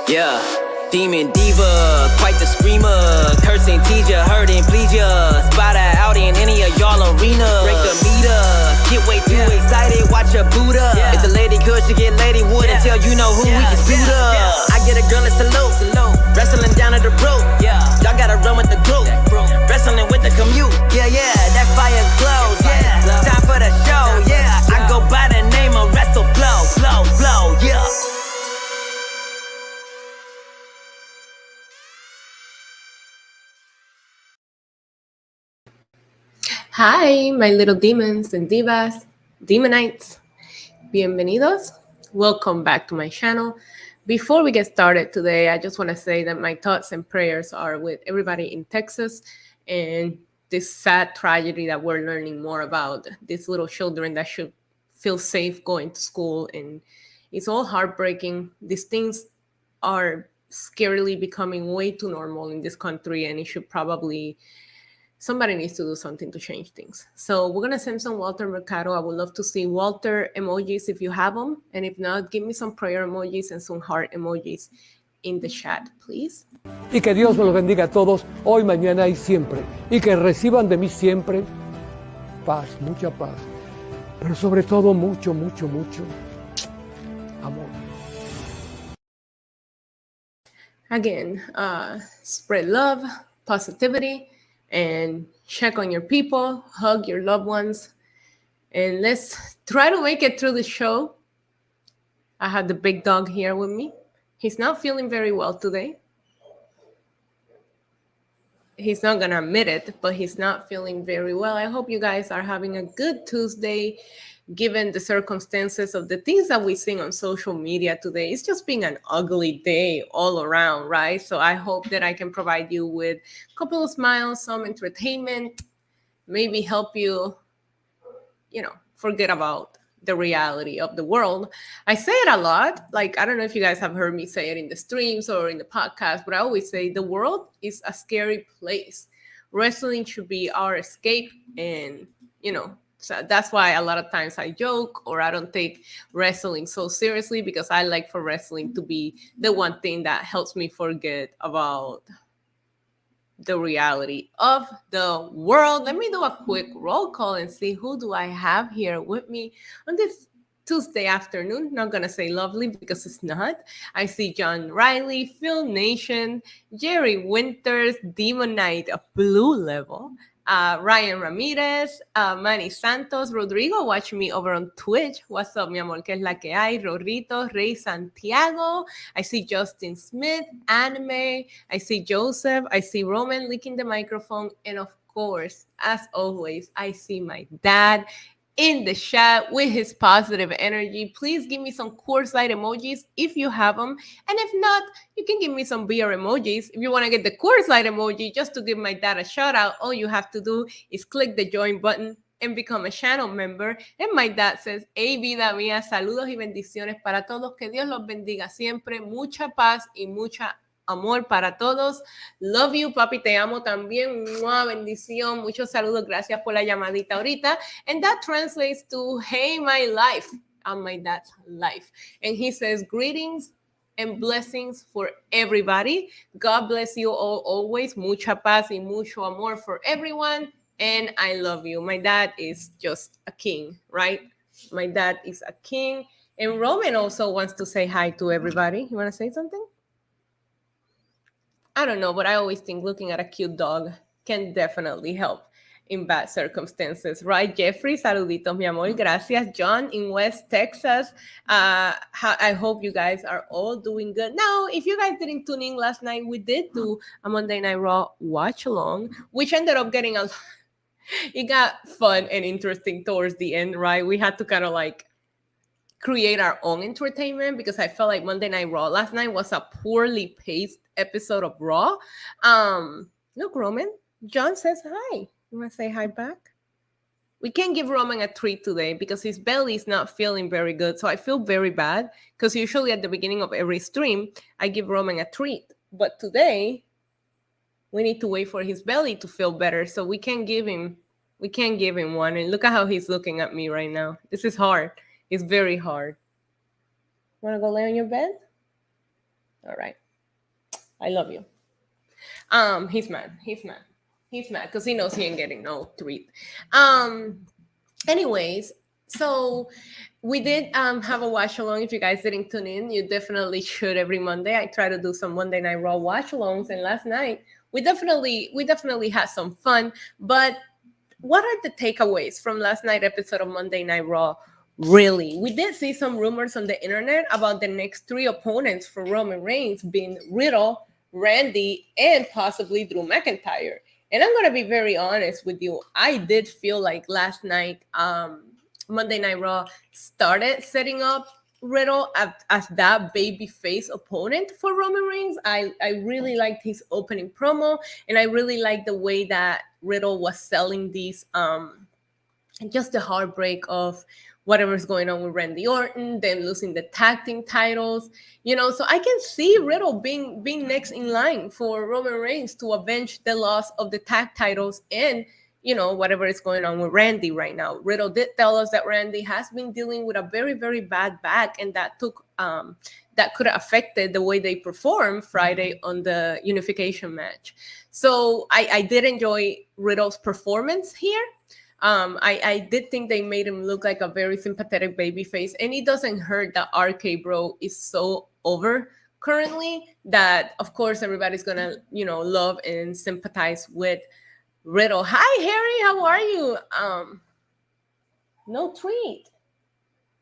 Yeah, demon diva, quite the screamer. Cursing, tease ya, hurting, please ya. Spot her out in any of y'all arenas. Break the meter, get way too excited, watch her boot up. If the lady could, she get lady wood until you know who we can suit up. I get a girl a salute, wrestling down at the rope. Y'all gotta run with the group, wrestling with the commute. Yeah, that fire glows. Yeah, time for the show. Yeah, I go by the name of Wrestle Flow. Yeah. Hi, my little demons and divas, demonites. Bienvenidos. Welcome back to my channel. Before we get started today, I just want to say that my thoughts and prayers are with everybody in Texas and this sad tragedy that we're learning more about. These little children that should feel safe going to school, and it's all heartbreaking. These things are scarily becoming way too normal in this country, and it should probably somebody needs to do something to change things. So we're going to send some Walter Mercado. I would love to see Walter emojis if you have them. And if not, give me some prayer emojis and some heart emojis in the chat, please. Y que Dios los bendiga a todos, hoy, mañana y siempre. Y que reciban de mí siempre paz, mucha paz. Pero sobre todo mucho, mucho, mucho amor. Again, spread love, positivity, and check on your people, hug your loved ones, and let's try to make it through the show. I have the big dog here with me. He's not feeling very well today. He's not gonna admit it, but he's not feeling very well. I hope you guys are having a good Tuesday, given the circumstances of the things that we see on social media today. It's just been an ugly day all around, right? So I hope that I can provide you with a couple of smiles, some entertainment, maybe help you, forget about the reality of the world. I say it a lot. Like, I don't know if you guys have heard me say it in the streams or in the podcast, but I always say the world is a scary place. Wrestling should be our escape, and, so that's why a lot of times I joke or I don't take wrestling so seriously, because I like for wrestling to be the one thing that helps me forget about the reality of the world. Let me do a quick roll call and see who do I have here with me on this Tuesday afternoon. Not gonna say lovely because it's not. I see John Riley, Phil Nation, Jerry Winters, Demon Knight, a blue level, Ryan Ramirez, Manny Santos, Rodrigo watching me over on Twitch. What's up, mi amor? ¿Qué es la que hay? Rorrito, Rey Santiago. I see Justin Smith, Anime. I see Joseph. I see Roman licking the microphone. And of course, as always, I see my dad in the chat with his positive energy. Please give me some Coors Light emojis if you have them. And if not, you can give me some beer emojis. If you want to get the Coors Light emoji just to give my dad a shout out, all you have to do is click the join button and become a channel member. And my dad says, hey, vida mía, saludos y bendiciones para todos. Que Dios los bendiga siempre. Mucha paz y mucha amor para todos. Love you, papi, te amo también. ¡Mua! Bendición. Muchos saludos. Gracias por la llamadita ahorita. And that translates to, hey, my life. I'm my dad's life. And he says, greetings and blessings for everybody. God bless you all always. Mucha paz y mucho amor for everyone. And I love you. My dad is just a king, right? My dad is a king. And Roman also wants to say hi to everybody. You want to say something? I don't know, but I always think looking at a cute dog can definitely help in bad circumstances, right? Jeffrey, saluditos, mi amor, gracias. John in West Texas. I hope you guys are all doing good. Now, if you guys didn't tune in last night, we did do a Monday Night Raw watch along, which ended up getting it got fun and interesting towards the end, right? We had to kind of like create our own entertainment because I felt like Monday Night Raw last night was a poorly paced episode of Raw. Look, Roman, John says hi. You want to say hi back? We can't give Roman a treat today because his belly is not feeling very good. So I feel very bad because usually at the beginning of every stream, I give Roman a treat. But today, we need to wait for his belly to feel better. So we can't give him one. And look at how he's looking at me right now. This is hard. It's very hard. Want to go lay on your bed? All right. I love you. He's mad. He's mad. He's mad because he knows he ain't getting no tweet. Anyways, so we did have a watch along. If you guys didn't tune in, you definitely should every Monday. I try to do some Monday Night Raw watch alongs, and last night we definitely had some fun. But what are the takeaways from last night episode of Monday Night Raw? Really, we did see some rumors on the internet about the next 3 opponents for Roman Reigns being Riddle, Randy, and possibly Drew McIntyre. And I'm gonna be very honest with you. I did feel like last night, Monday Night Raw started setting up Riddle as that babyface opponent for Roman Reigns. I really liked his opening promo, and I really liked the way that Riddle was selling these, just the heartbreak of whatever's going on with Randy Orton, them losing the tag team titles, so I can see Riddle being next in line for Roman Reigns to avenge the loss of the tag titles and, whatever is going on with Randy right now. Riddle did tell us that Randy has been dealing with a very, very bad back, and that could have affected the way they performed Friday on the unification match. So I did enjoy Riddle's performance here. I did think they made him look like a very sympathetic babyface, and it doesn't hurt that RK Bro is so over currently that, of course, everybody's gonna, love and sympathize with Riddle. Hi, Harry, how are you? No tweet.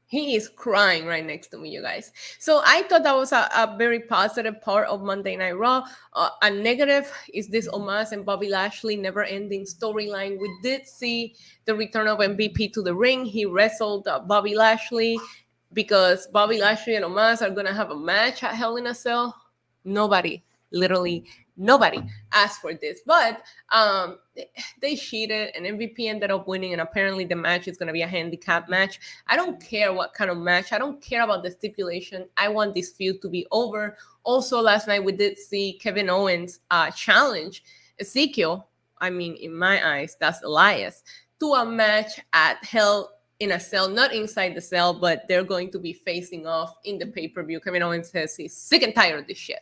He is crying right next to me, you guys. So I thought that was a very positive part of Monday Night Raw. A negative is this Omos and Bobby Lashley never-ending storyline. We did see the return of MVP to the ring. He wrestled Bobby Lashley because Bobby Lashley and Omos are going to have a match at Hell in a Cell. Literally nobody asked for this, but they cheated and MVP ended up winning, and apparently the match is going to be a handicap match. I don't care what kind of match. I don't care about the stipulation. I want this feud to be over. Also, last night we did see Kevin Owens challenge Ezekiel. I mean, in my eyes, that's Elias, to a match at Hell in a Cell, not inside the cell, but they're going to be facing off in the pay-per-view. Kevin Owens says he's sick and tired of this shit.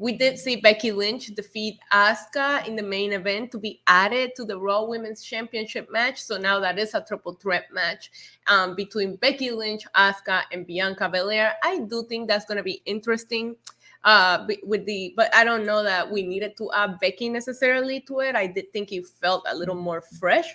We did see Becky Lynch defeat Asuka in the main event to be added to the Raw Women's Championship match. So now that is a triple threat match between Becky Lynch, Asuka, and Bianca Belair. I do think that's going to be interesting. But I don't know that we needed to add Becky necessarily to it. I did think it felt a little more fresh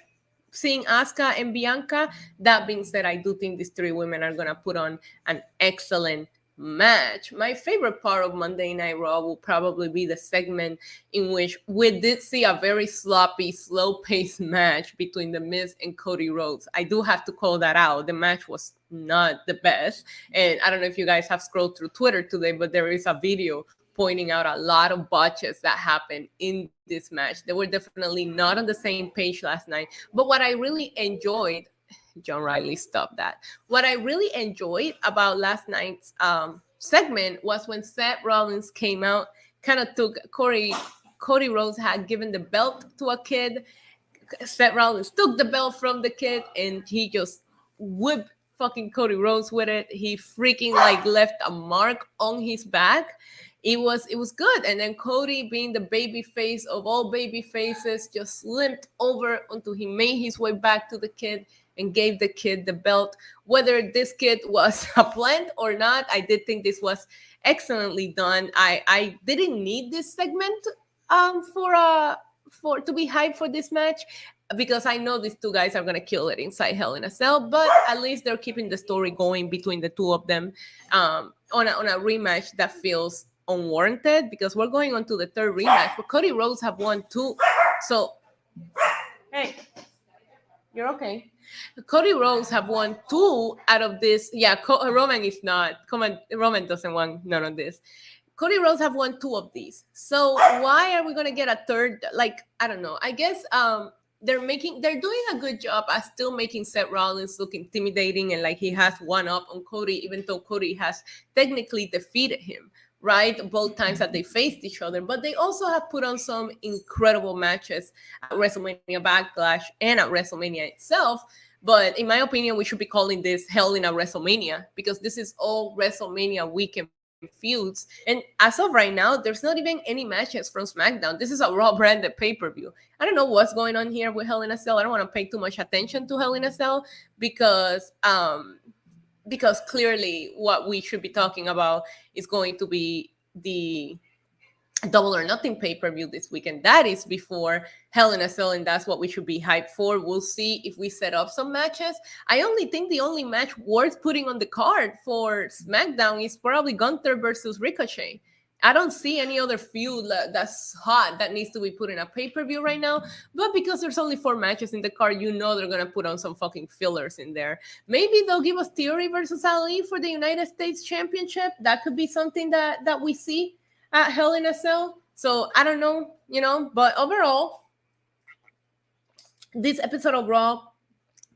seeing Asuka and Bianca. That being said, I do think these 3 women are going to put on an excellent match. My favorite part of Monday Night Raw will probably be the segment in which we did see a very sloppy, slow-paced match between The Miz and Cody Rhodes. I do have to call that out. The match was not the best. And I don't know if you guys have scrolled through Twitter today, but there is a video pointing out a lot of botches that happened in this match. They were definitely not on the same page last night. But what I really enjoyed, John Riley, stop that. What I really enjoyed about last night's segment was when Seth Rollins came out, kind of took Cody Rhodes had given the belt to a kid. Seth Rollins took the belt from the kid and he just whipped fucking Cody Rhodes with it. He freaking left a mark on his back. It was good. And then Cody, being the baby face of all baby faces, just limped over until he made his way back to the kid and gave the kid the belt. Whether this kid was a plant or not, I did think this was excellently done. I didn't need this segment for to be hyped for this match, because I know these 2 guys are going to kill it inside Hell in a Cell, but at least they're keeping the story going between the 2 of them on a rematch that feels unwarranted, because we're going on to the 3rd rematch. But Cody Rhodes have won 2. So, hey, you're okay. Cody Rhodes have won 2 out of this. Yeah, Roman is not. Come on, Roman doesn't want none of this. Cody Rhodes have won 2 of these. So why are we going to get a 3rd? I don't know. I guess they're doing a good job at still making Seth Rollins look intimidating and like he has one up on Cody, even though Cody has technically defeated him, right? Both times that they faced each other. But they also have put on some incredible matches at WrestleMania Backlash and at WrestleMania itself. But in my opinion, we should be calling this Hell in a WrestleMania, because this is all WrestleMania weekend feuds. And as of right now, there's not even any matches from SmackDown. This is a Raw branded pay-per-view. I don't know what's going on here with Hell in a Cell. I don't want to pay too much attention to Hell in a Cell because clearly what we should be talking about is going to be the Double or Nothing pay-per-view this weekend. That is before Hell in a Cell, and that's what we should be hyped for. We'll see if we set up some matches. I only think the only match worth putting on the card for SmackDown is probably Gunther versus Ricochet. I don't see any other feud that's hot that needs to be put in a pay-per-view right now. But because there's only 4 matches in the card, you know they're going to put on some fucking fillers in there. Maybe they'll give us Theory versus Ali for the United States Championship. That could be something that we see at Hell in a Cell. So I don't know, but overall, this episode of Raw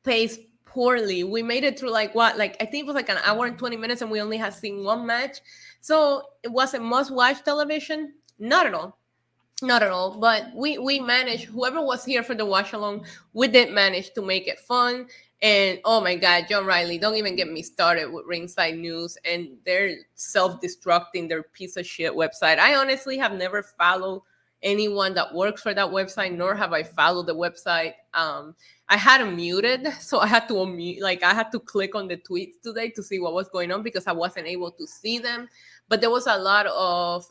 pays poorly. We made it through I think it was like an hour and 20 minutes and we only had seen one match. So it wasn't must-watch television? Not at all. Not at all. But we managed, whoever was here for the watch-along, we did manage to make it fun. And oh my God, John Riley, don't even get me started with Ringside News and they're self-destructing their piece of shit website. I honestly have never followed anyone that works for that website, nor have I followed the website. I had them muted, so I had to unmute, I had to click on the tweets today to see what was going on because I wasn't able to see them. But there was a lot of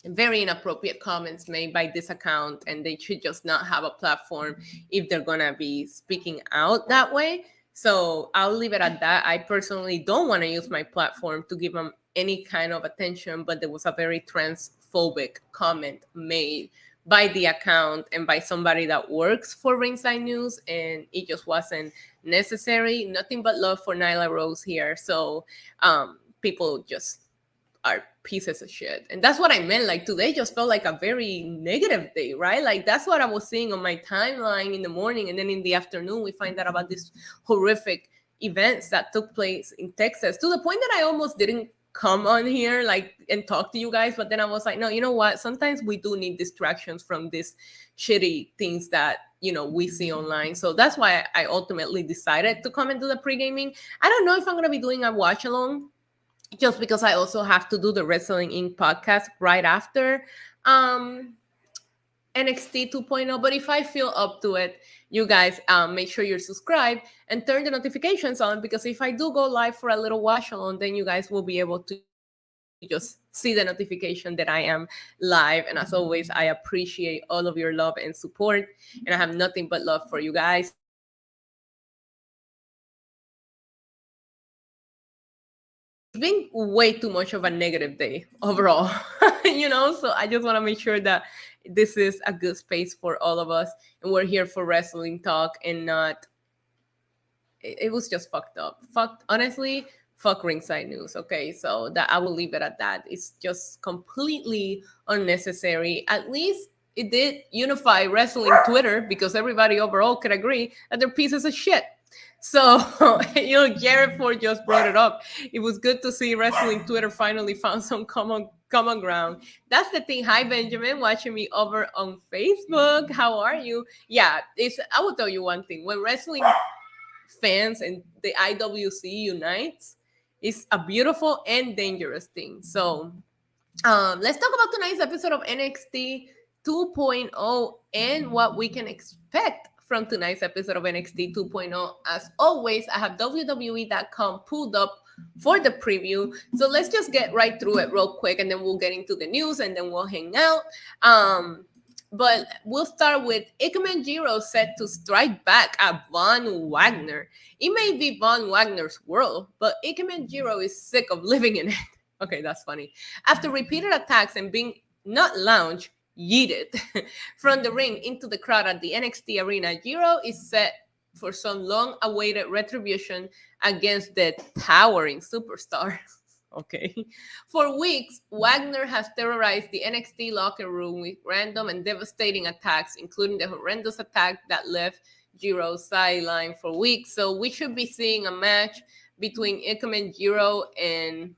very inappropriate comments made by this account, and they should just not have a platform if they're gonna be speaking out that way. So I'll leave it at that. I personally don't want to use my platform to give them any kind of attention, but there was a very transphobic comment made by the account and by somebody that works for Ringside News, and it just wasn't necessary. Nothing but love for Nyla Rose here. So people just are pieces of shit. And that's what I meant. Today just felt like a very negative day, right? That's what I was seeing on my timeline in the morning. And then in the afternoon, we find out about these horrific events that took place in Texas, to the point that I almost didn't come on here and talk to you guys. But then I was like, no, you know what? Sometimes we do need distractions from these shitty things that, we see online. So that's why I ultimately decided to come and do the pre-gaming. I don't know if I'm going to be doing a watch along, just because I also have to do the Wrestling Inc. podcast right after NXT 2.0. But if I feel up to it, you guys make sure you're subscribed and turn the notifications on, because if I do go live for a little watch along, then you guys will be able to just see the notification that I am live. And as always, I appreciate all of your love and support, and I have nothing but love for you guys. It's been way too much of a negative day overall, so I just want to make sure that this is a good space for all of us, and we're here for wrestling talk and not, it was just fucked up. Honestly, fuck Ringside News, okay? So that I will leave it at that. It's just completely unnecessary. At least it did unify wrestling Twitter, because everybody overall could agree that they're pieces of shit. So, Jared Ford just brought it up. It was good to see wrestling Twitter finally found some common ground. That's the thing. Hi, Benjamin, watching me over on Facebook. How are you? Yeah, I will tell you one thing. When wrestling fans and the IWC unites, it's a beautiful and dangerous thing. So, let's talk about tonight's episode of NXT 2.0 and what we can expect from tonight's episode of NXT 2.0. As always, I have WWE.com pulled up for the preview. So let's just get right through it real quick, and then we'll get into the news, and then we'll hang out. But we'll start with Ikemen Jiro set to strike back at Von Wagner. It may be Von Wagner's world, but Ikemen Jiro is sick of living in it. Okay, that's funny. After repeated attacks and being not launched, yeeted from the ring into the crowd at the NXT arena, Jiro is set for some long-awaited retribution against the towering superstar. Okay. For weeks, Wagner has terrorized the NXT locker room with random and devastating attacks, including the horrendous attack that left Jiro sidelined for weeks. So we should be seeing a match between Ikemen Jiro and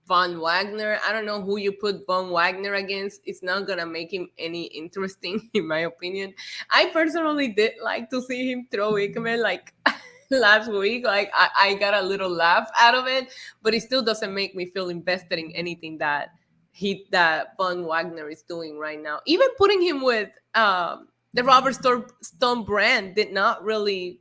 Von Wagner. I don't know who you put Von Wagner against. It's not going to make him any interesting, in my opinion. I personally did like to see him throw Ikemen last week. Like I got a little laugh out of it, but it still doesn't make me feel invested in anything that Von Wagner is doing right now. Even putting him with the Robert Stone brand did not really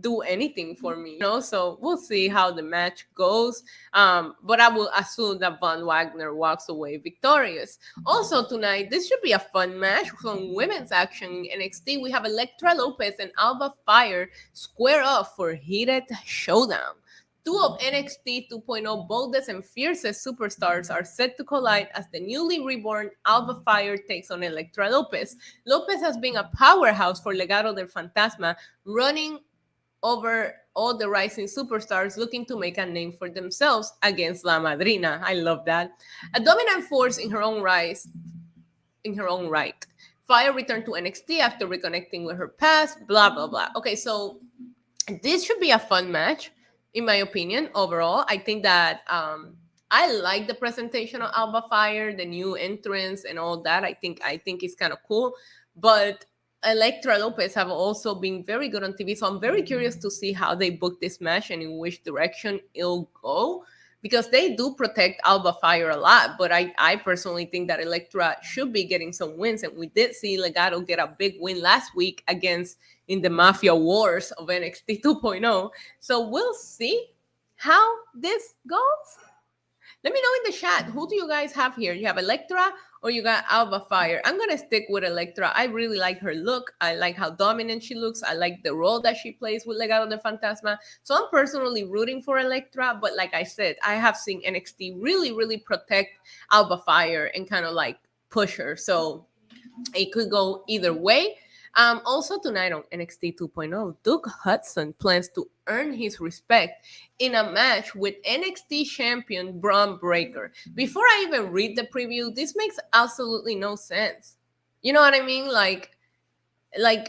do anything for me, so we'll see how the match goes, but I will assume that Von Wagner walks away victorious. Also tonight, this should be a fun match. Some women's action in NXT. We have Elektra Lopez and Alba Fire square off for heated showdown. Two of NXT 2.0 boldest and fiercest superstars are set to collide as the newly reborn Alba Fire takes on Elektra Lopez. Lopez has been a powerhouse for Legado del Fantasma, running over all the rising superstars looking to make a name for themselves against La Madrina. I love that. A dominant force in her own right. Fire returned to NXT after reconnecting with her past, blah, blah, blah. Okay, so this should be a fun match, in my opinion, overall. I think that I like the presentation of Alba Fire, the new entrance and all that. I think it's kind of cool. But Elektra Lopez have also been very good on TV, so I'm very curious to see how they book this match and in which direction it'll go, because they do protect Alba Fire a lot, but I personally think that Elektra should be getting some wins, and we did see Legado get a big win last week in the Mafia Wars of NXT 2.0, so we'll see how this goes. Let me know in the chat, who do you guys have here? You have Elektra or you got Alba Fire? I'm going to stick with Elektra. I really like her look. I like how dominant she looks. I like the role that she plays with Legado del Fantasma. So I'm personally rooting for Elektra. But like I said, I have seen NXT really, really protect Alba Fire and kind of like push her. So it could go either way. Also tonight on NXT 2.0, Duke Hudson plans to earn his respect in a match with NXT champion Braun Breaker. Before I even read the preview, this makes absolutely no sense. You know what I mean? Like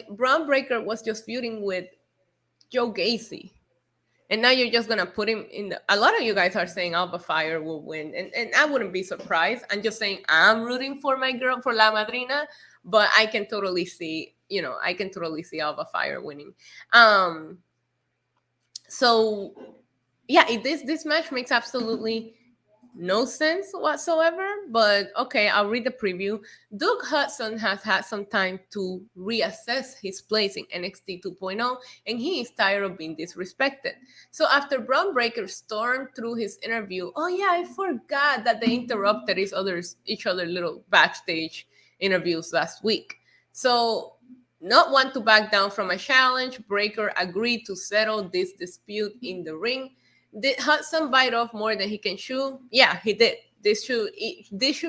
Braun Breaker was just feuding with Joe Gacy. And now you're just going to put him in a lot of you guys are saying Alba Fire will win. And I wouldn't be surprised. I'm just saying I'm rooting for my girl, for La Madrina. But I can totally see, Alba Fire winning. So, yeah, this match makes absolutely no sense whatsoever. But, okay, I'll read the preview. Duke Hudson has had some time to reassess his place in NXT 2.0, and he is tired of being disrespected. So after Braun Breaker stormed through his interview, oh, yeah, I forgot that they interrupted each other little backstage interviews last week. So, not want to back down from a challenge, Breaker agreed to settle this dispute in the ring. Did Hudson bite off more than he can chew? Yeah, he did. This should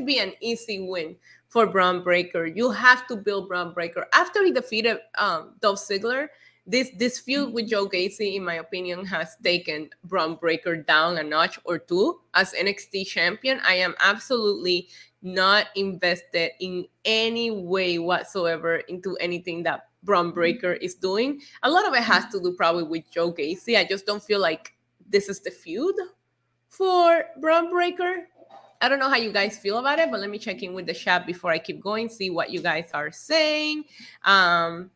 be an easy win for Braun Breaker. You have to build Braun Breaker. After he defeated Dolph Ziggler, this feud with Joe Gacy, in my opinion, has taken Braun Breaker down a notch or two as NXT champion. I am absolutely not invested in any way whatsoever into anything that Braun Breaker is doing. A lot of it has to do probably with Joe Gacy. I just don't feel like this is the feud for Braun Breaker. I don't know how you guys feel about it, but let me check in with the chat before I keep going, see what you guys are saying. Are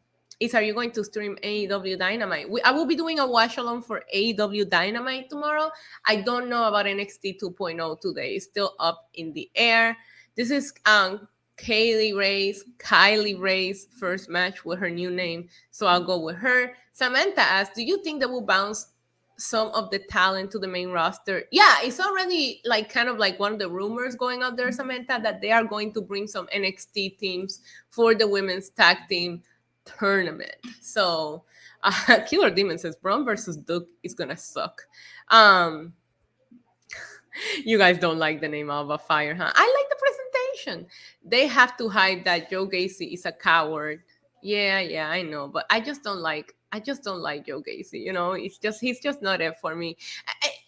you going to stream AEW Dynamite? I will be doing a watch along for AEW Dynamite tomorrow. I don't know about NXT 2.0 today. It's still up in the air. This is Kylie Ray's first match with her new name, so I'll go with her. Samantha asks, do you think that will bounce some of the talent to the main roster? Yeah, it's already like kind of like one of the rumors going out there, Samantha, that they are going to bring some NXT teams for the women's tag team tournament. So Killer Demon says Braun versus Duke is gonna suck. You guys don't like the name Alba Fire, huh? I like the presentation. They have to hide that Joe Gacy is a coward. Yeah, I know, but I just don't like Joe Gacy. You know, he's just not it for me.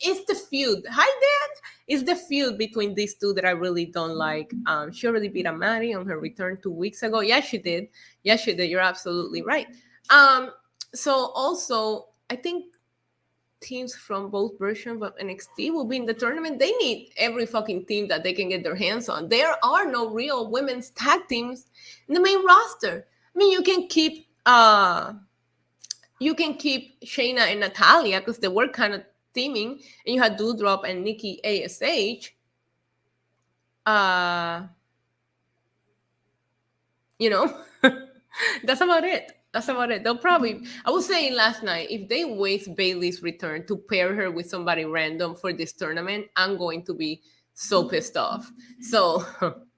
It's the feud. Hi, Dad. It's the feud between these two that I really don't like. She already beat Amari on her return 2 weeks ago. Yeah, she did. You're absolutely right. So also, I think teams from both versions of NXT will be in the tournament. They need every fucking team that they can get their hands on. There are no real women's tag teams in the main roster. I mean, you can keep you can keep Shayna and Natalia because they were kind of teaming, and you had Doudrop and Nikki ASH. You know, that's about it. That's about it. They'll probably, I was saying last night, if they waste Bailey's return to pair her with somebody random for this tournament, I'm going to be so pissed off. So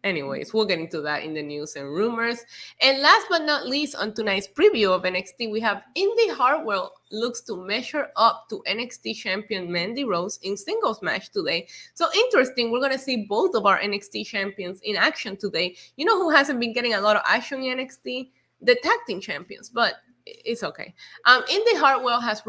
anyways, we'll get into that in the news and rumors. And last but not least, on tonight's preview of NXT, we have Indy Hartwell looks to measure up to NXT champion Mandy Rose in singles match today. So interesting, we're going to see both of our NXT champions in action today. You know who hasn't been getting a lot of action in NXT? The tag team champions, but it's okay. Indy Hartwell has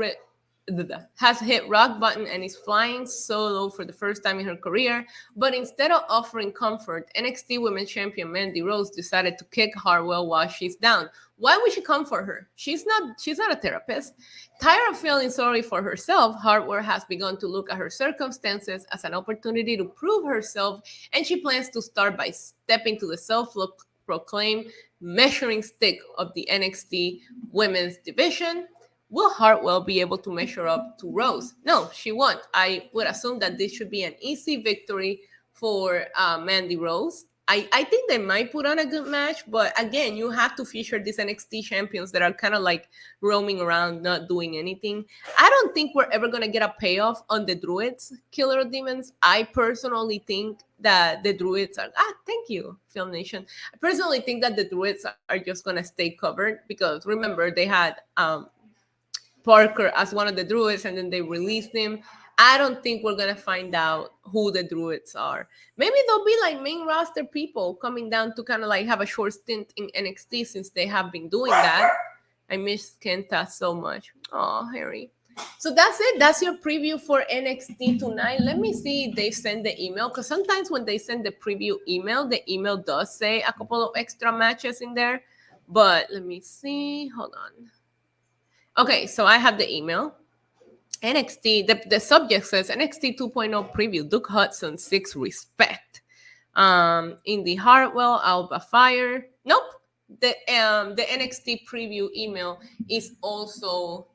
hit rock bottom and is flying solo for the first time in her career. But instead of offering comfort, NXT Women's Champion Mandy Rose decided to kick Hartwell while she's down. Why would she comfort her? She's not a therapist. Tired of feeling sorry for herself, Hartwell has begun to look at her circumstances as an opportunity to prove herself, and she plans to start by stepping to the self-proclaimed measuring stick of the NXT Women's Division. Will Hartwell be able to measure up to Rose? No, she won't. I would assume that this should be an easy victory for Mandy Rose. I think they might put on a good match, but again, you have to feature these NXT champions that are kind of like roaming around, not doing anything. I don't think we're ever going to get a payoff on the Druids, Killer of Demons. I personally think that the Druids are, thank you, Film Nation. I personally think that the Druids are just going to stay covered because remember, they had Parker as one of the Druids and then they released him. I don't think we're going to find out who the Druids are. Maybe they'll be like main roster people coming down to kind of like have a short stint in NXT since they have been doing that. I miss Kenta so much. Oh, Harry. So that's it. That's your preview for NXT tonight. Let me see if they send the email because sometimes when they send the preview email, the email does say a couple of extra matches in there. But let me see. Hold on. Okay, so I have the email. NXT, the subject says NXT 2.0 preview, Duke Hudson 6 respect. Indy Hartwell, Alba Fire. Nope. The NXT preview email is also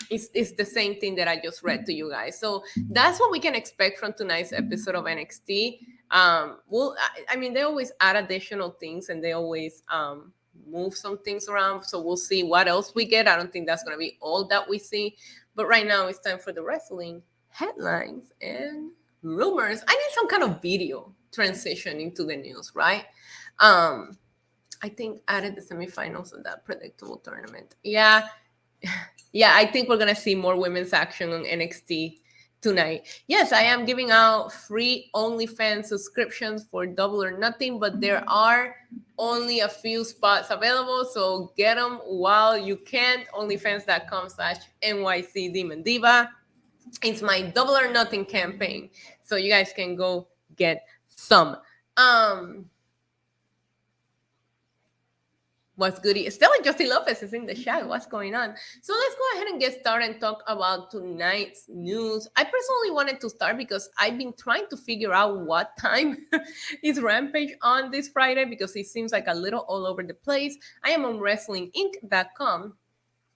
is the same thing that I just read to you guys. So that's what we can expect from tonight's episode of NXT. I mean, they always add additional things and they always move some things around. So we'll see what else we get. I don't think that's going to be all that we see. But right now it's time for the wrestling headlines and rumors. I need some kind of video transition into the news, right? I think added the semifinals of that predictable tournament. Yeah, I think we're going to see more women's action on NXT tonight. Yes, I am giving out free OnlyFans subscriptions for Double or Nothing, but there are only a few spots available, so get them while you can. OnlyFans.com/NYC Demon Diva. It's my Double or Nothing campaign, so you guys can go get some. What's goody? Stella Justin Lopez is in the chat. What's going on? So let's go ahead and get started and talk about tonight's news. I personally wanted to start because I've been trying to figure out what time is Rampage on this Friday because it seems like a little all over the place. I am on WrestlingInc.com,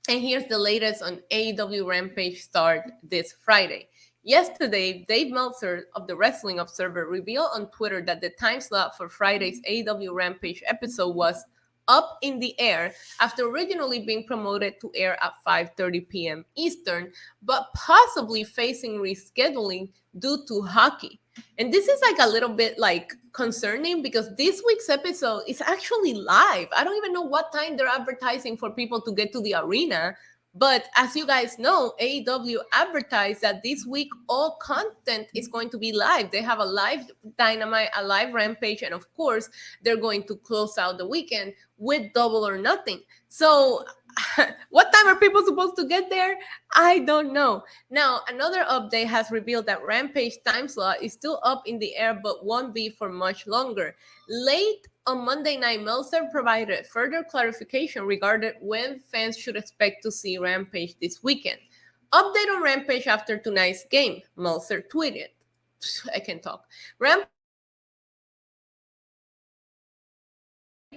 and here's the latest on AEW Rampage start this Friday. Yesterday, Dave Meltzer of the Wrestling Observer revealed on Twitter that the time slot for Friday's AEW Rampage episode was up in the air after originally being promoted to air at 5:30 p.m. Eastern, but possibly facing rescheduling due to hockey. And this is like a little bit like concerning because this week's episode is actually live. I don't even know what time they're advertising for people to get to the arena. But as you guys know, AEW advertised that this week all content is going to be live. They have a live Dynamite, a live Rampage, and of course, they're going to close out the weekend with Double or Nothing. So what time are people supposed to get there? I don't know. Now, another update has revealed that Rampage time slot is still up in the air, but won't be for much longer. Late on Monday night, Meltzer provided further clarification regarding when fans should expect to see Rampage this weekend. Update on Rampage after tonight's game, Meltzer tweeted. I can talk. Rampage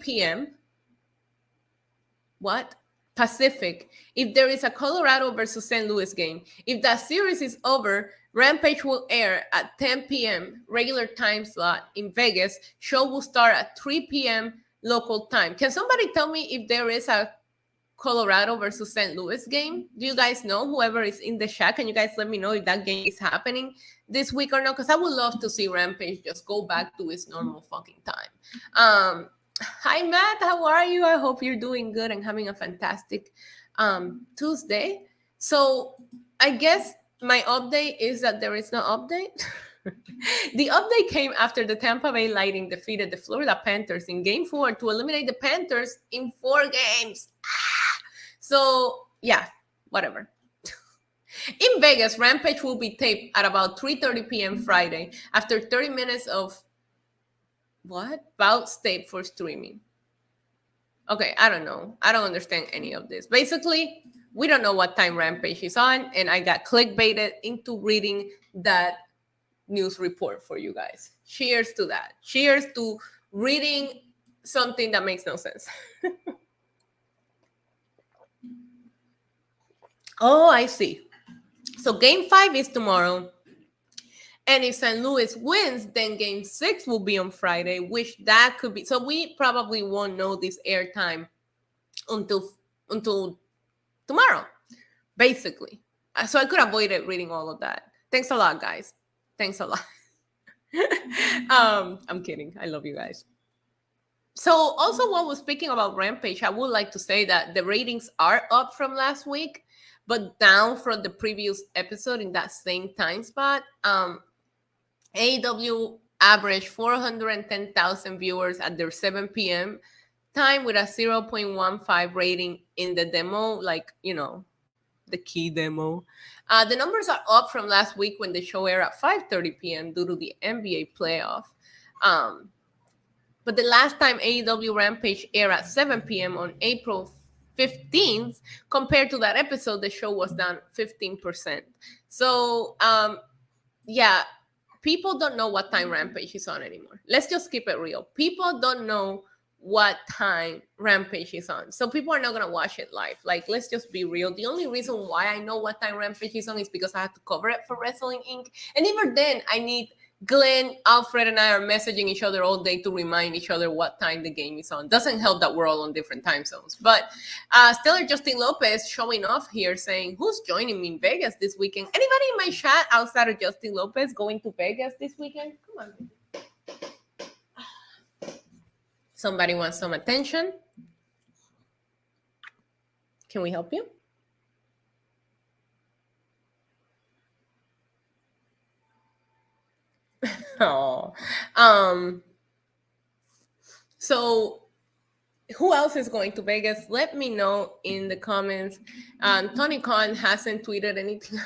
p.m. What? Pacific, if there is a Colorado versus St. Louis game. If that series is over, Rampage will air at 10 p.m. regular time slot in Vegas. Show will start at 3 p.m. local time. Can somebody tell me if there is a Colorado versus St. Louis game? Do you guys know? Whoever is in the chat, can you guys let me know if that game is happening this week or not? Because I would love to see Rampage just go back to its normal fucking time. Hi, Matt. How are you? I hope you're doing good and having a fantastic Tuesday. So I guess my update is that there is no update. The update came after the Tampa Bay Lightning defeated the Florida Panthers in Game 4 to eliminate the Panthers in 4 games. So, yeah, whatever. In Vegas, Rampage will be taped at about 3:30 p.m. Friday after 30 minutes of bouts taped for streaming. Okay, I don't know. I don't understand any of this. Basically, we don't know what time Rampage is on, and I got clickbaited into reading that news report for you guys. Cheers to that. Cheers to reading something that makes no sense. Oh, I see. So Game 5 is tomorrow. And if St. Louis wins, then Game 6 will be on Friday, which that could be. So we probably won't know this airtime until tomorrow, basically. So I could avoid it reading all of that. Thanks a lot, guys. Thanks a lot. I'm kidding. I love you guys. So also while we're speaking about Rampage, I would like to say that the ratings are up from last week, but down from the previous episode in that same time spot. AEW averaged 410,000 viewers at their 7 p.m. time with a 0.15 rating in the demo, like, you know, the key demo. The numbers are up from last week when the show aired at 5:30 p.m. due to the NBA playoff. But the last time AEW Rampage aired at 7 p.m. on April 15th, compared to that episode, the show was down 15%. So, yeah, people don't know what time Rampage is on anymore. Let's just keep it real. People don't know what time Rampage is on. So people are not going to watch it live. Like, let's just be real. The only reason why I know what time Rampage is on is because I have to cover it for Wrestling Inc. And even then, I need Glenn, Alfred, and I are messaging each other all day to remind each other what time the game is on. Doesn't help that we're all on different time zones. But Stellar Justin Lopez showing off here saying, who's joining me in Vegas this weekend? Anybody in my chat outside of Justin Lopez going to Vegas this weekend? Come on. Somebody wants some attention? Can we help you? Oh, so who else is going to Vegas? Let me know in the comments. Tony Khan hasn't tweeted anything.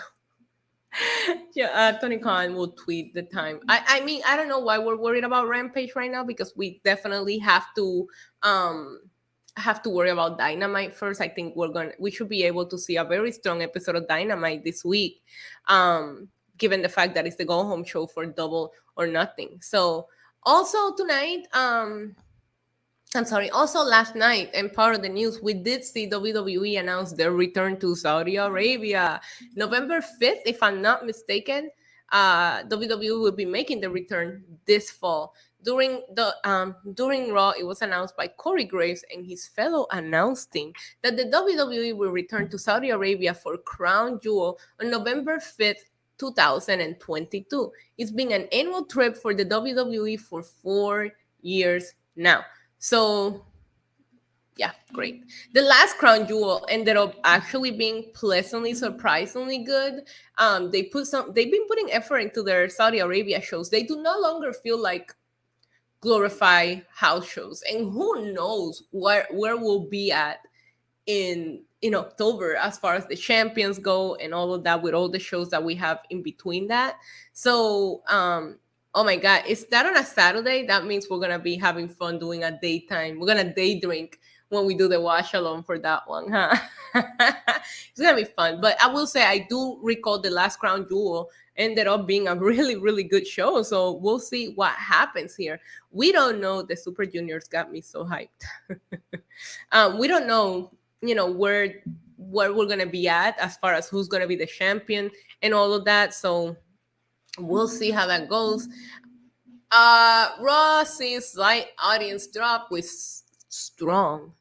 Yeah, Tony Khan will tweet the time. I mean, I don't know why we're worried about Rampage right now, because we definitely have to worry about Dynamite first. I think we should be able to see a very strong episode of Dynamite this week. Given the fact that it's the go-home show for Double or Nothing. So also tonight, also last night, and part of the news, we did see WWE announce their return to Saudi Arabia. November 5th, if I'm not mistaken, WWE will be making the return this fall. During Raw, it was announced by Corey Graves and his fellow announce team that the WWE will return to Saudi Arabia for Crown Jewel on November 5th, 2022. It's been an annual trip for the WWE for 4 years now. So, yeah, great. The last Crown Jewel ended up actually being pleasantly, surprisingly good. They've been putting effort into their Saudi Arabia shows. They do no longer feel like glorified house shows. And who knows where we'll be at in October as far as the champions go and all of that, with all the shows that we have in between that. So, oh my God, is that on a Saturday? That means we're going to be having fun doing a daytime. We're going to day drink when we do the wash along for that one, huh? It's going to be fun. But I will say, I do recall the last Crown Jewel ended up being a really, really good show. So we'll see what happens here. We don't know. The Super Juniors got me so hyped. We don't know where we're gonna be at as far as who's gonna be the champion and all of that. So we'll see how that goes. Raw sees slight audience drop with strong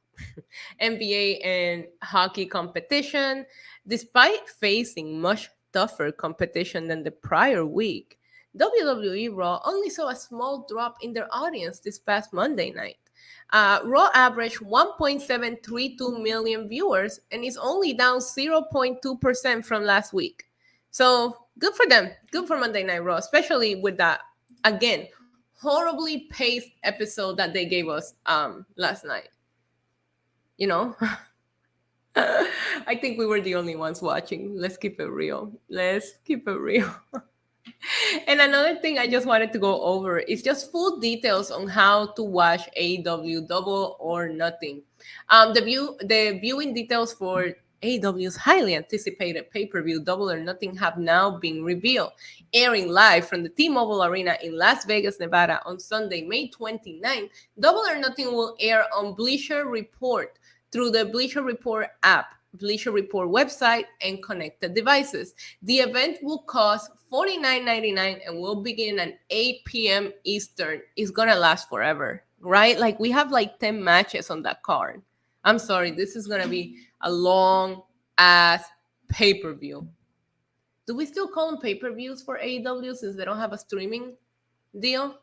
NBA and hockey competition, despite facing much tougher competition than the prior week. WWE Raw only saw a small drop in their audience this past Monday night. Raw averaged 1.732 million viewers and is only down 0.2% from last week. So good for them. Good for Monday Night Raw, especially with that, again, horribly paced episode that they gave us last night. I think we were the only ones watching. Let's keep it real. And another thing I just wanted to go over is just full details on how to watch AEW Double or Nothing. The viewing details for AEW's highly anticipated pay-per-view Double or Nothing have now been revealed. Airing live from the T-Mobile Arena in Las Vegas, Nevada on Sunday, May 29th, Double or Nothing will air on Bleacher Report through the Bleacher Report app, Bleacher Report website, and connected devices. The event will cost $49.99 and will begin at 8 p.m. Eastern. It's going to last forever, right? Like, we have like 10 matches on that card. I'm sorry, this is going to be a long-ass pay-per-view. Do we still call them pay-per-views for AEW since they don't have a streaming deal?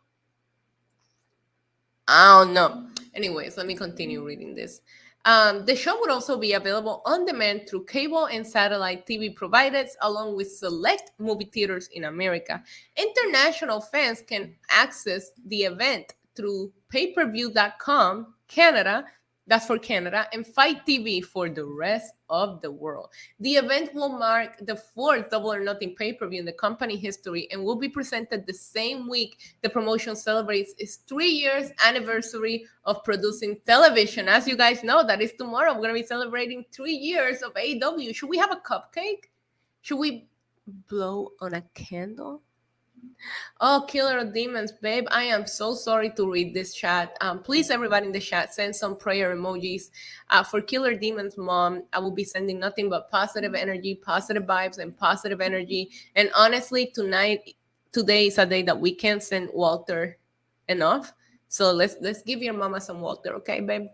I don't know. Anyways, let me continue reading this. The show would also be available on demand through cable and satellite TV providers, along with select movie theaters in America. International fans can access the event through payperview.com, Canada, that's for Canada, and Fight TV for the rest of the world. The event will mark the fourth Double or Nothing pay-per-view in the company history and will be presented the same week the promotion celebrates its 3 years anniversary of producing television. As you guys know, that is tomorrow. We're going to be celebrating 3 years of AEW. Should we have a cupcake? Should we blow on a candle? Oh, Killer of Demons, babe, I am so sorry to read this chat. Please, everybody in the chat, send some prayer emojis. For Killer Demons' mom, I will be sending nothing but positive energy, positive vibes, and positive energy. And honestly, today is a day that we can't send Walter enough. So let's give your mama some Walter, okay, babe?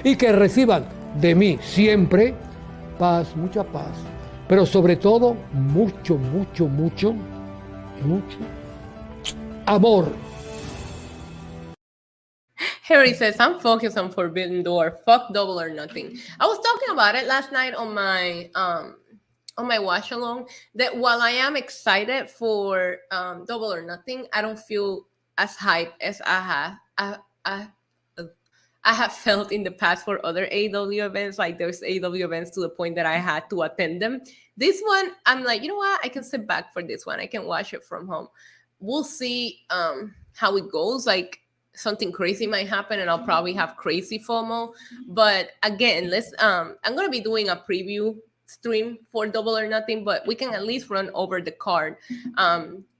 Y que reciban de mí siempre paz, mucha paz, pero sobre todo mucho, mucho, mucho, mucho amor. Harry says, I'm focused on Forbidden Door. Fuck Double or Nothing. I was talking about it last night on my watch along, that while I am excited for Double or Nothing, I don't feel as hyped as I have felt in the past for other AEW events. Like, there's AEW events to the point that I had to attend them. This one, I'm like, you know what? I can sit back for this one. I can watch it from home. We'll see how it goes. Like, something crazy might happen and I'll probably have crazy FOMO. But again, I'm going to be doing a preview stream for Double or Nothing, but we can at least run over the card.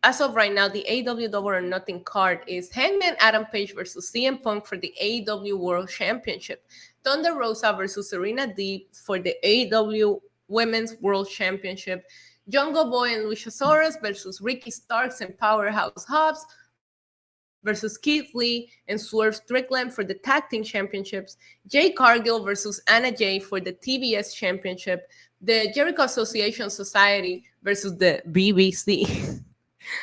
As of right now, the AEW Double or Nothing card is Hangman Adam Page versus CM Punk for the AEW World Championship. Thunder Rosa versus Serena Deeb for the AEW Women's World Championship. Jungle Boy and Luchasaurus versus Ricky Starks and Powerhouse Hobbs versus Keith Lee and Swerve Strickland for the Tag Team Championships. Jay Cargill versus Anna Jay for the TBS Championship. The Jericho Association Society versus the BBC.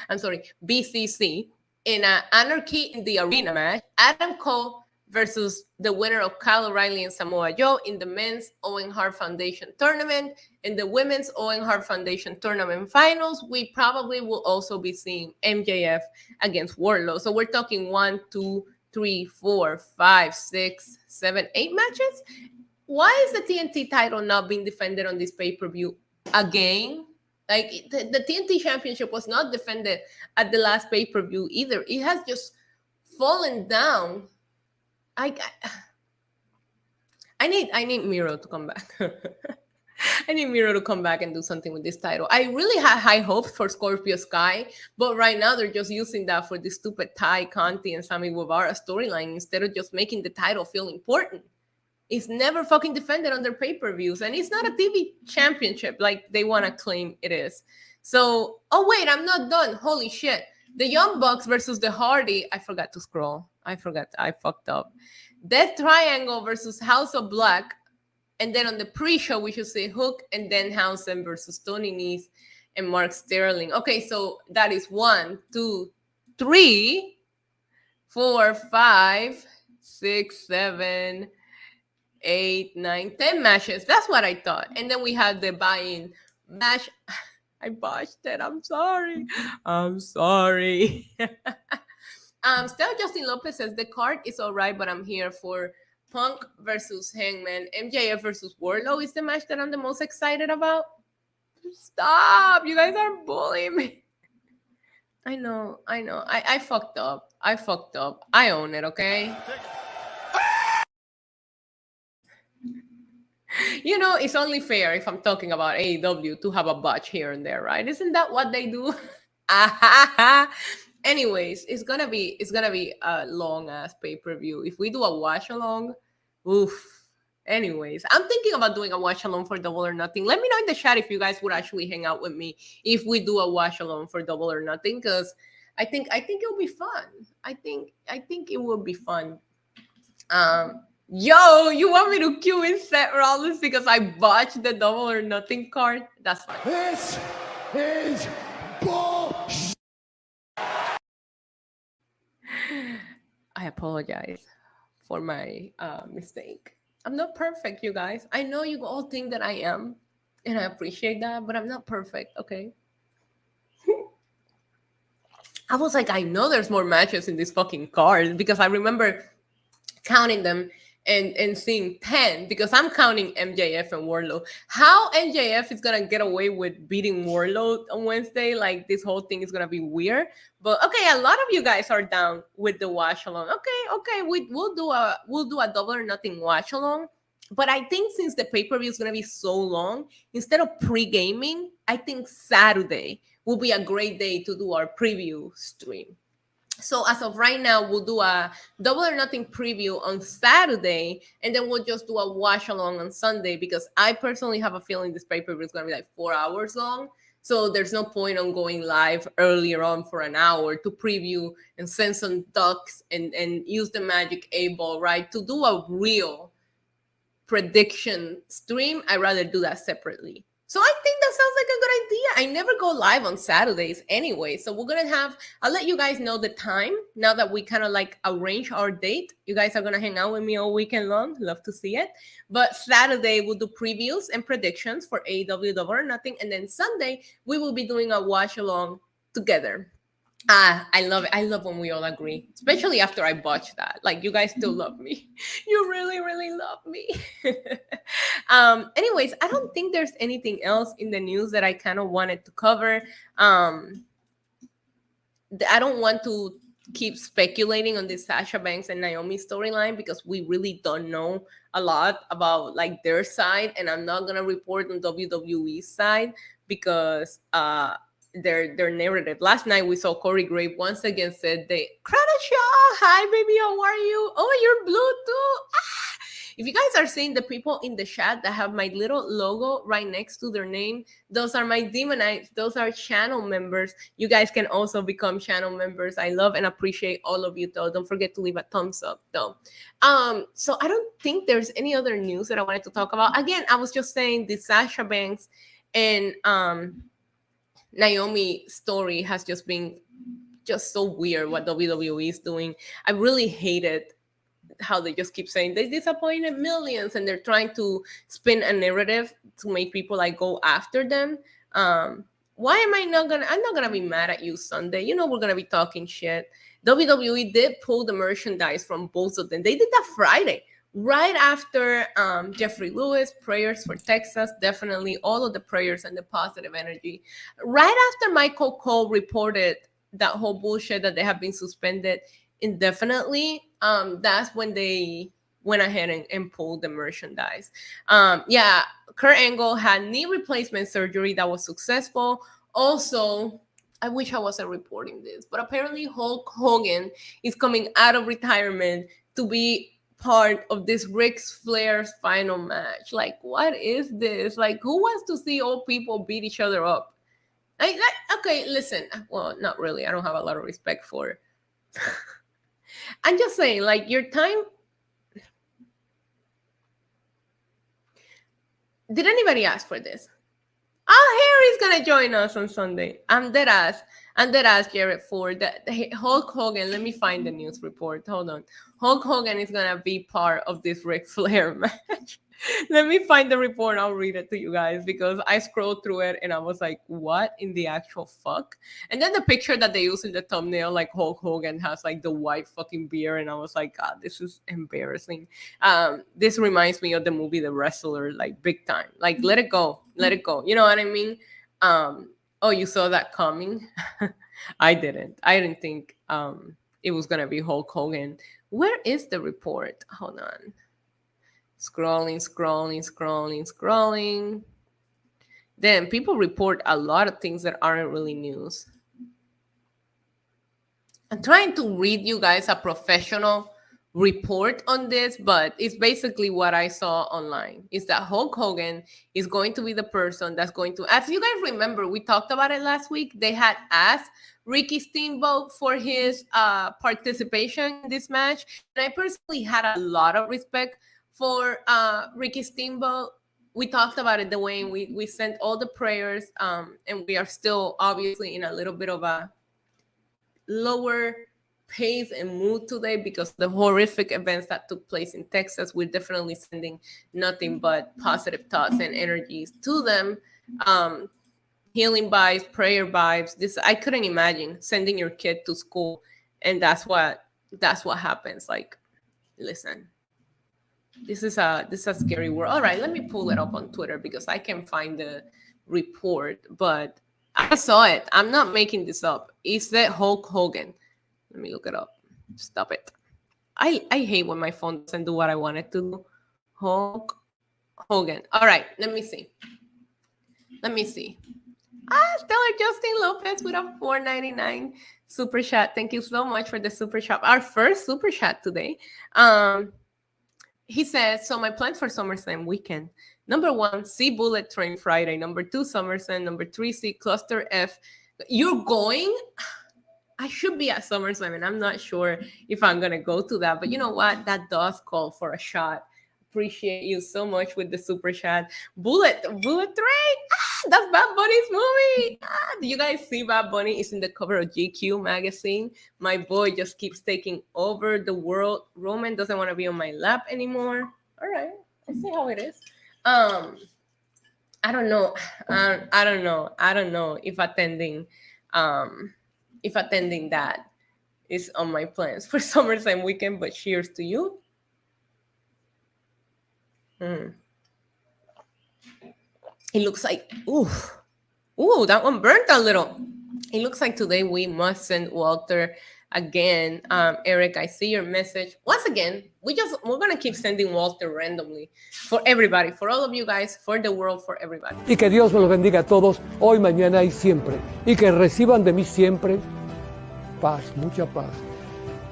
I'm sorry, BCC. In an Anarchy in the Arena match. Adam Cole versus the winner of Kyle O'Reilly and Samoa Joe in the Men's Owen Hart Foundation Tournament. In the Women's Owen Hart Foundation Tournament Finals, we probably will also be seeing MJF against Wardlow. So we're talking 1, 2, 3, 4, 5, 6, 7, 8 matches. Why is the TNT title not being defended on this pay-per-view again? Like, the TNT Championship was not defended at the last pay-per-view either. It has just fallen down. I need Miro to come back. I need Miro to come back and do something with this title. I really had high hopes for Scorpio Sky, but right now they're just using that for the stupid Ty Conti and Sammy Guevara storyline instead of just making the title feel important. is never fucking defended on their pay-per-views, and it's not a TV championship like they want to claim it is. So, oh wait, I'm not done. Holy shit. The Young Bucks versus the Hardy. I forgot to scroll. I fucked up. Death Triangle versus House of Black. And then on the pre-show, we should say Hook and Danhausen versus Tony Nese and Mark Sterling. Okay, so that is 1, 2, 3, 4, 5, 6, 7, 8, 9, 10 matches. That's what I thought. And then we had the buy-in match. I botched it. I'm sorry. Still Justin Lopez says the card is all right, but I'm here for Punk versus Hangman. MJF versus Wardlow is the match that I'm the most excited about. Stop. You guys are bullying me. I know. I fucked up. I own it, okay? You know, it's only fair if I'm talking about AEW to have a botch here and there, right? Isn't that what they do? Anyways, it's gonna be a long ass pay-per-view. If we do a watch along, oof. Anyways, I'm thinking about doing a watch along for Double or Nothing. Let me know in the chat if you guys would actually hang out with me if we do a watch along for Double or Nothing, because I think it'll be fun. I think it will be fun. Yo, you want me to cue in Seth Rollins because I botched the Double or Nothing card? That's fine. This is bullshit. I apologize for my mistake. I'm not perfect, you guys. I know you all think that I am, and I appreciate that, but I'm not perfect, okay? I was like, I know there's more matches in this fucking card because I remember counting them and seeing 10 because I'm counting MJF and Wardlow. How MJF is gonna get away with beating Wardlow on Wednesday? Like, this whole thing is gonna be weird. But okay, a lot of you guys are down with the watch along. Okay, we'll do a Double or Nothing watch along. But I think since the pay-per-view is gonna be so long, instead of pre-gaming, I think Saturday will be a great day to do our preview stream. So as of right now, we'll do a Double or Nothing preview on Saturday, and then we'll just do a watch along on Sunday because I personally have a feeling this pay-per-view is going to be like 4 hours long. So there's no point on going live earlier on for an hour to preview and send some ducks and use the magic 8-ball, right? To do a real prediction stream, I'd rather do that separately. So I think that sounds like a good idea. I never go live on Saturdays anyway. So we're going to I'll let you guys know the time now that we kind of like arrange our date. You guys are going to hang out with me all weekend long. Love to see it. But Saturday we'll do previews and predictions for AEW Double or Nothing. And then Sunday we will be doing a watch along together. I love it. I love when we all agree, especially after I botched that. Like, you guys still love me. You really, really love me. Anyways, I don't think there's anything else in the news that I kind of wanted to cover. I don't want to keep speculating on this Sasha Banks and Naomi storyline because we really don't know a lot about like their side, and I'm not gonna report on WWE's side because their narrative. Last night we saw Corey Graves once again said Kratashaw, hi baby, how are you? Oh, you're blue too. If you guys are seeing the people in the chat that have my little logo right next to their name, those are my Demonites. Those are channel members. You guys can also become channel members. I love and appreciate all of you though. Don't forget to leave a thumbs up though. So I don't think there's any other news that I wanted to talk about. Again, I was just saying the Sasha Banks and Naomi story has just been just so weird what WWE is doing. I really hated how they just keep saying they disappointed millions and they're trying to spin a narrative to make people like go after them. Why am I'm not gonna be mad at you Sunday. You know we're gonna be talking shit. WWE did pull the merchandise from both of them. They did that Friday. Right after Jeffrey Lewis, prayers for Texas, definitely all of the prayers and the positive energy. Right after Michael Cole reported that whole bullshit that they have been suspended indefinitely, that's when they went ahead and pulled the merchandise. Yeah, Kurt Angle had knee replacement surgery that was successful. Also, I wish I wasn't reporting this, but apparently Hulk Hogan is coming out of retirement to be part of this Ric Flair's final match. Like, what is this? Like, who wants to see old people beat each other up? Okay, listen. Well, not really. I don't have a lot of respect for it. I'm just saying, like, your time. Did anybody ask for this? Oh, Harry's gonna join us on Sunday. I'm dead ass, Jared Ford. Hulk Hogan, let me find the news report. Hold on. Hulk Hogan is gonna be part of this Ric Flair match. Let me find the report. I'll read it to you guys because I scrolled through it and I was like, what in the actual fuck? And then the picture that they use in the thumbnail, like Hulk Hogan has like the white fucking beard. And I was like, God, this is embarrassing. This reminds me of the movie The Wrestler, like big time. Like, let it go. Let it go. You know what I mean? Oh, you saw that coming? I didn't think it was going to be Hulk Hogan. Where is the report? Hold on. Scrolling. Then people report a lot of things that aren't really news. I'm trying to read you guys a professional report on this, but it's basically what I saw online. Is that Hulk Hogan is going to be the person that's going to, as you guys remember, we talked about it last week. They had asked Ricky Steamboat for his participation in this match. And I personally had a lot of respect for Ricky Steamboat. We talked about it the way we sent all the prayers, and we are still obviously in a little bit of a lower pace and mood today because the horrific events that took place in Texas. We're definitely sending nothing but positive thoughts and energies to them. Healing vibes, prayer vibes. This, I couldn't imagine sending your kid to school and that's what happens. Like, listen. This is a scary world. All right, let me pull it up on Twitter because I can find the report, but I saw it. I'm not making this up. It's that Hulk Hogan. Let me look it up. Stop it. I hate when my phone doesn't do what I want it to do. Hulk Hogan. All right, let me see. Stellar Justin Lopez with a $4.99 super chat. Thank you so much for the super chat. Our first super chat today. He says, so my plans for SummerSlam weekend. Number 1, see Bullet Train Friday. Number 2, SummerSlam. Number 3, see Cluster F. You're going? I should be at SummerSlam, and I'm not sure if I'm going to go to that. But you know what? That does call for a shot. Appreciate you so much with the super chat. Bullet Train. That's Bad Bunny's movie. Do you guys see Bad Bunny is in the cover of GQ magazine? My boy just keeps taking over the world. Roman doesn't want to be on my lap anymore. All right, I see how it is. I don't know. I don't know if attending that is on my plans for SummerSlam weekend. But cheers to you. It looks like, ooh, that one burnt a little. It looks like today we must send Walter again. Eric, I see your message. Once again, we're going to keep sending Walter randomly for everybody, for all of you guys, for the world, for everybody. Y que Dios me los bendiga a todos, hoy, mañana y siempre. Y que reciban de mí siempre paz, mucha paz.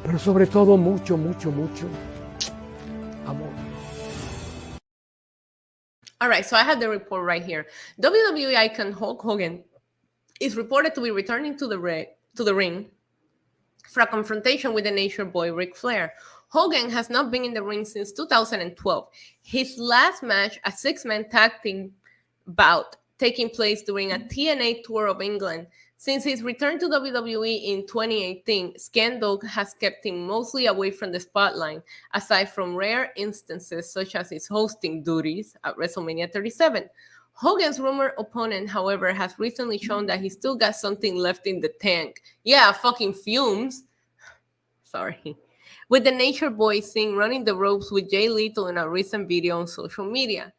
Pero sobre todo mucho, mucho, mucho amor. All right, so I have the report right here. WWE icon Hulk Hogan is reported to be returning to the ring for a confrontation with the Nature Boy Ric Flair. Hogan has not been in the ring since 2012. His last match, a 6-man tag team bout, taking place during a TNA tour of England. Since his return to WWE in 2018, scandal has kept him mostly away from the spotlight, aside from rare instances such as his hosting duties at WrestleMania 37. Hogan's rumored opponent, however, has recently shown that he still got something left in the tank. Yeah, fucking fumes. Sorry. With the Nature Boy seen running the ropes with Jay Lethal in a recent video on social media.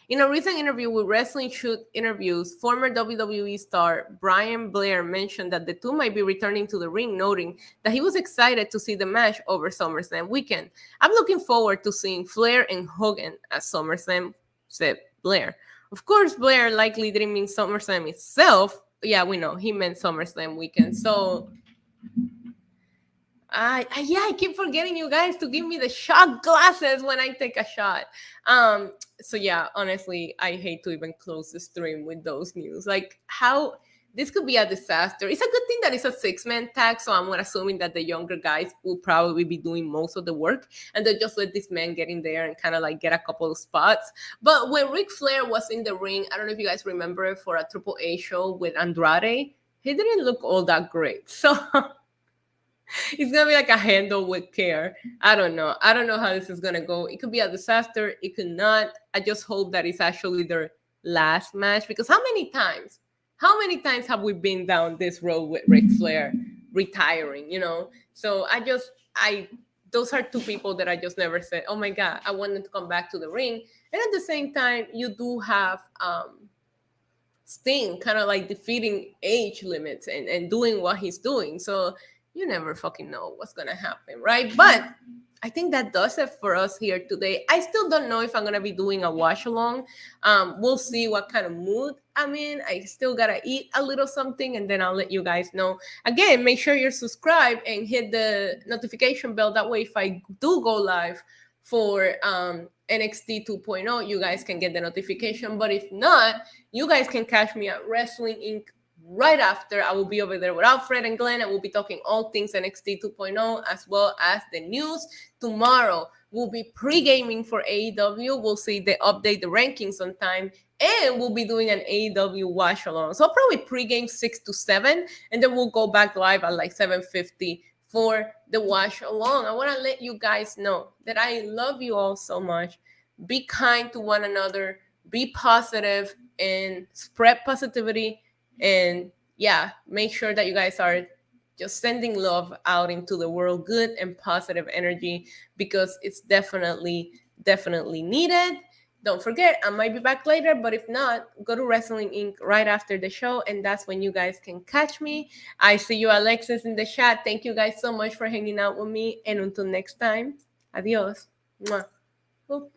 In a recent interview with Wrestling Shoot Interviews, former WWE star Brian Blair mentioned that the two might be returning to the ring, noting that he was excited to see the match over SummerSlam weekend. I'm looking forward to seeing Flair and Hogan at SummerSlam, said Blair. Of course, Blair likely didn't mean SummerSlam itself. Yeah, we know. He meant SummerSlam weekend. So, I keep forgetting you guys to give me the shot glasses when I take a shot. So yeah, honestly, I hate to even close the stream with those news. Like, how this could be a disaster. It's a good thing that it's a 6-man tag, so I'm assuming that the younger guys will probably be doing most of the work, and they just let this man get in there and kind of like get a couple of spots. But when Ric Flair was in the ring, I don't know if you guys remember, for a Triple A show with Andrade, he didn't look all that great. So it's gonna be like a handle with care. I don't know how this is gonna go. It could be a disaster, it could not. I just hope that it's actually their last match, because how many times have we been down this road with Ric Flair retiring, you know? So those are two people that I just never said, oh my God, I want them to come back to the ring. And at the same time, you do have Sting kind of like defeating age limits and doing what he's doing. So you never fucking know what's gonna happen, right? But I think that does it for us here today. I still don't know if I'm gonna be doing a watch along. We'll see what kind of mood I'm in. I still gotta eat a little something, and then I'll let you guys know. Again, make sure you're subscribed and hit the notification bell. That way, if I do go live for NXT 2.0, you guys can get the notification. But if not, you guys can catch me at Wrestling Inc. right after. I will be over there with Alfred and Glenn, and we'll be talking all things NXT 2.0 as well as the news. Tomorrow, we'll be pre-gaming for AEW. We'll see they update the rankings on time, and we'll be doing an AEW watch along. So I'll probably pre-game 6 to 7, and then we'll go back live at like 7:50 for the watch along. I want to let you guys know that I love you all so much. Be kind to one another, be positive, and spread positivity. And yeah, make sure that you guys are just sending love out into the world, good and positive energy, because it's definitely needed. Don't forget, I might be back later, but if not, go to Wrestling Inc. right after the show, and that's when you guys can catch me. I see you, Alexis, in the chat. Thank you guys so much for hanging out with me, and until next time, adios. Mwah. Boop.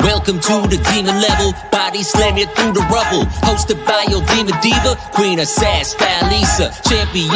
Welcome to the demon level, body slam you through the rubble. Hosted by your demon diva, Queen of Sass, Lisa, champion.